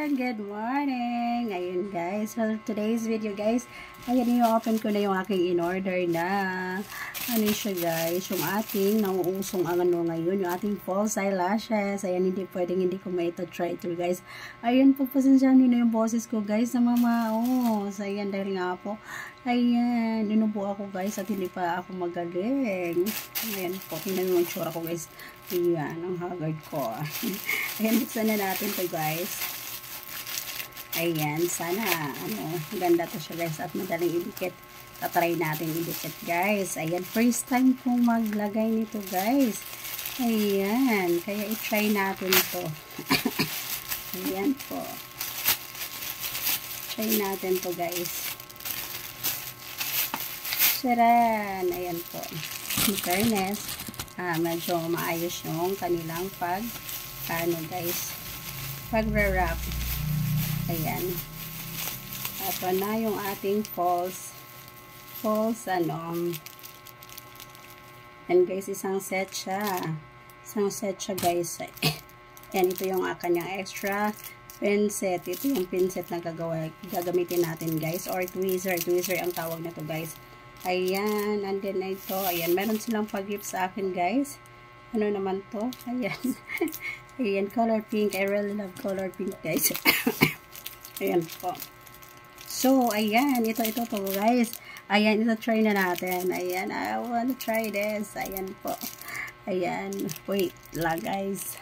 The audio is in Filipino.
everyone! Good morning! Ayun guys, so today's video guys, ayan i-open ko na yung aking in-order na ano siya guys, yung ating nauusong ang ano ngayon, yung ating false eyelashes. Ayan, hindi pwedeng hindi ko try ito guys. Ayan po, pasensyahan nyo yung boses ko guys na mamaos. Ayan, dahil nga po, ayan, inubo ako guys at hindi pa ako magaling. Ayan po, tingnan mo yung tsura ko guys. Ayan, ang haggard ko. Ayan, buksan na natin to guys. Ayan, sana, ganda to siya guys at madaling idikit. Tatry natin idikit guys. Ayan, first time kong maglagay nito guys. Ayan, kaya i-try natin to. Ayan po. Try natin to guys. Charan! Ayan po. In fairness, medyo maayos yung kanilang guys, pag-wrap. Ayan. Ito na yung ating false and guys, isang set siya guys. Ayan, ito yung kanyang extra pinset. Ito yung pinset na gagamitin natin guys, or tweezer ang tawag na to guys. Ayan, and then ito, ayan, meron silang pag-gift sa akin guys. Ano naman to? Ayan. Ayan, color pink. I really love color pink guys. Ayan po. So, ayan, ito to guys. Ayan, ito try na natin. Ayan, I want to try this. Ayan po. Ayan, wait lang guys.